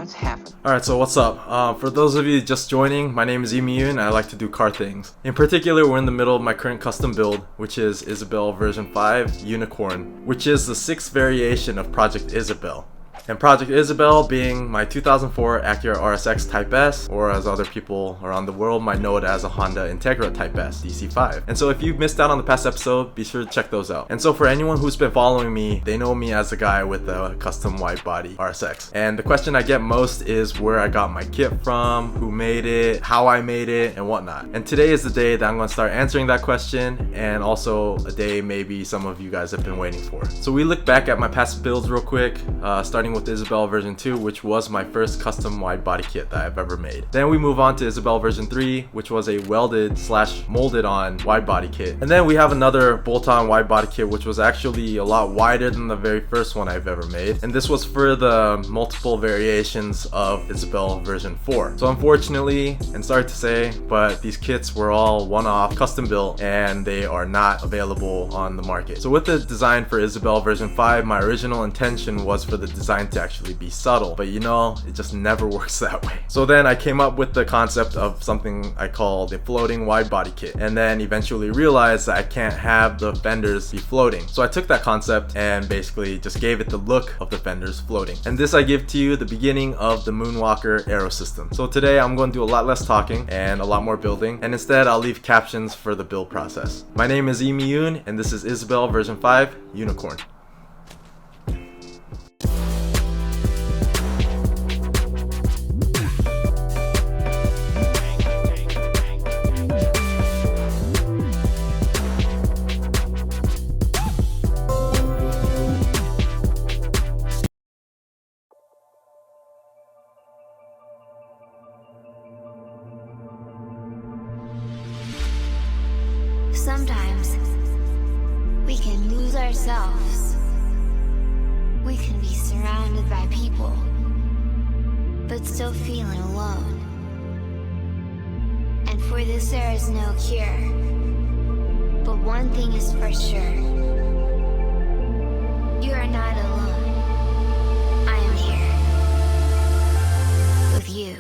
once happened. Alright, so what's up? For those of you just joining, my name is Yoon and I like to do car things. In particular, we're in the middle of my current custom build, which is Isabelle version 5 Yoonicorn, which is the 6th variation of Project Isabelle. And Project Isabelle being my 2004 Acura RSX Type S, or as other people around the world might know it as a Honda Integra Type S DC5. And so if you've missed out on the past episode, be sure to check those out. And so for anyone who's been following me, they know me as the guy with the custom widebody RSX. And the question I get most is where I got my kit from, who made it, how I made it, and whatnot. And today is the day that I'm going to start answering that question, and also a day maybe some of you guys have been waiting for. So we look back at my past builds real quick, starting with Isabelle version 2, which was my first custom wide body kit that I've ever made. Then we move on to Isabelle version 3, which was a welded / molded on wide body kit. And then we have another bolt-on wide body kit, which was actually a lot wider than the very first one I've ever made. And this was for the multiple variations of Isabelle version 4. So unfortunately, and sorry to say, but these kits were all one-off, custom built, and they are not available on the market. So with the design for Isabelle version 5, my original intention was for the design to actually be subtle, but you know, it just never works that way. So then I came up with the concept of something I called a floating wide body kit, and then eventually realized that I can't have the fenders be floating. So I took that concept and basically just gave it the look of the fenders floating. And this I give to you the beginning of the Moonwalker Aerosystem. So today I'm going to do a lot less talking and a lot more building, and instead I'll leave captions for the build process. My name is Yoon, and this is Isabelle version 5 Yoonicorn. Sometimes we can lose ourselves. We can be surrounded by people, but still feeling alone. And for this there is no cure. But one thing is for sure. You are not alone. I am here with you.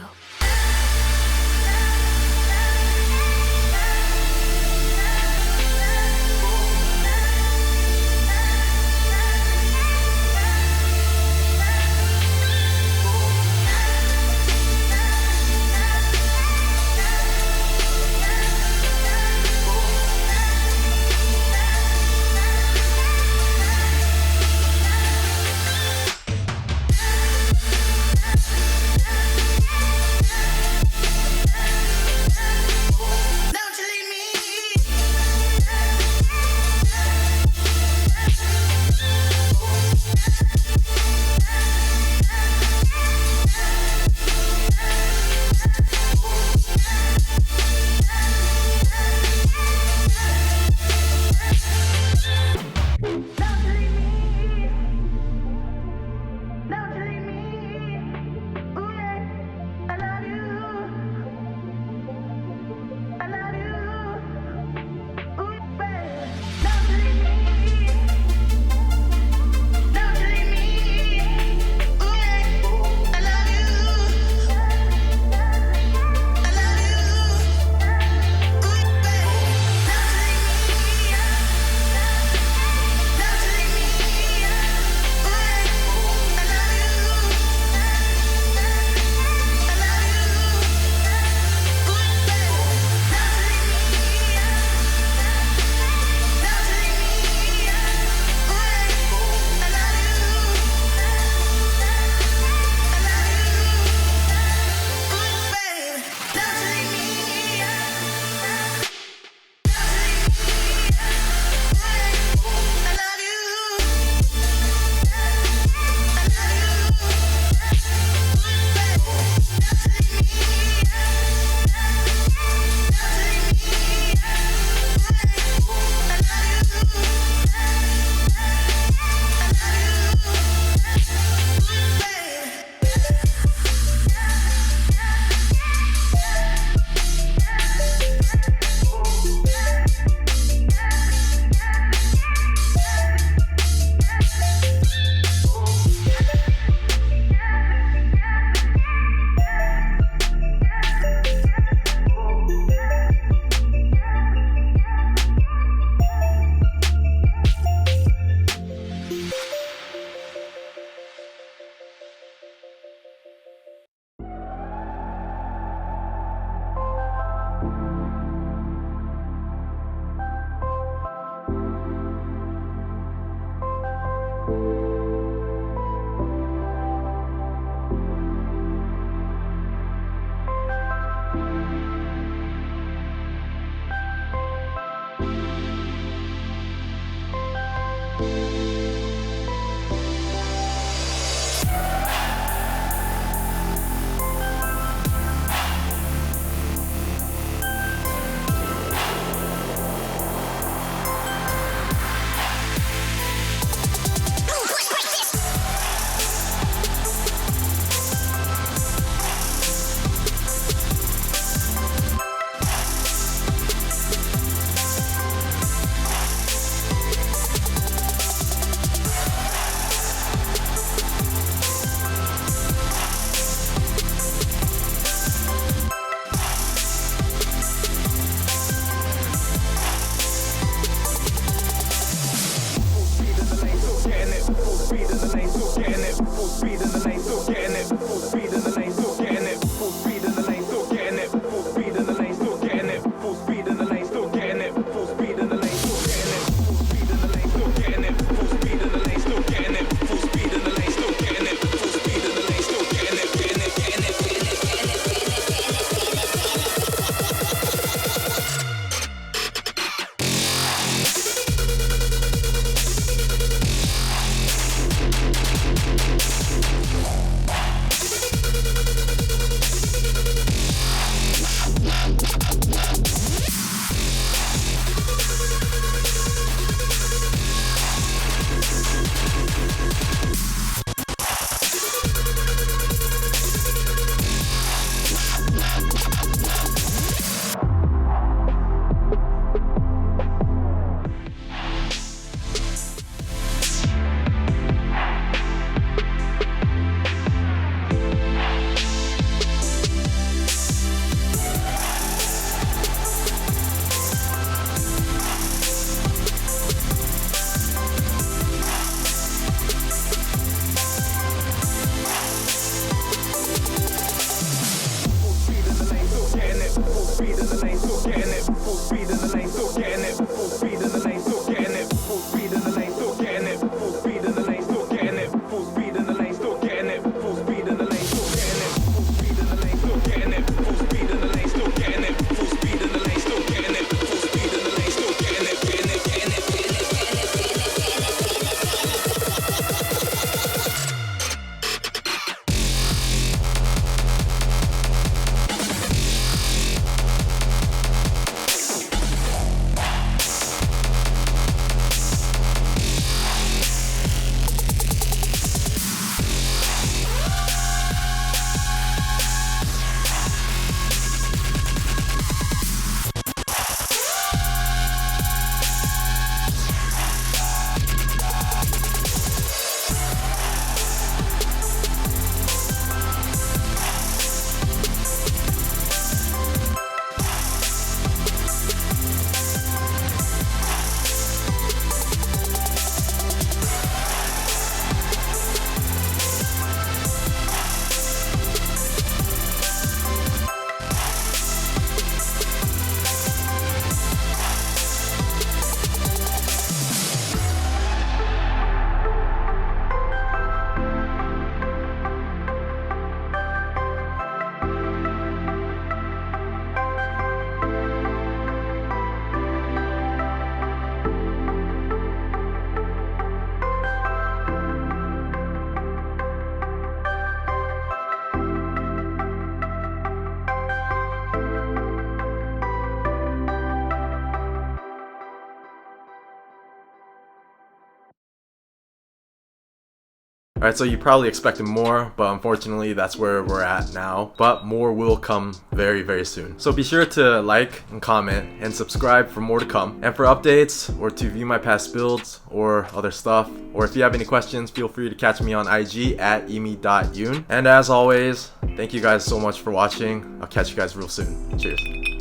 speed in the lane, still getting it. Full speed in the lane, still getting it. Full speed in the lane, still getting it. Full speed in the lane, still getting it. Full speed in the lane, still getting it. Full speed in the lane, still getting it. Full speed in the lane, still getting it. Full speed in the lane, still getting it. Full speed in the lane, still getting it. Full speed in the lane, still getting it. Getting it, getting it, getting it, getting it, getting it, getting it. Alright, so you probably expected more, but unfortunately that's where we're at now. But more will come very, very soon. So be sure to like and comment and subscribe for more to come. And for updates or to view my past builds or other stuff, or if you have any questions, feel free to catch me on IG at emi.yoon. And as always, thank you guys so much for watching. I'll catch you guys real soon. Cheers.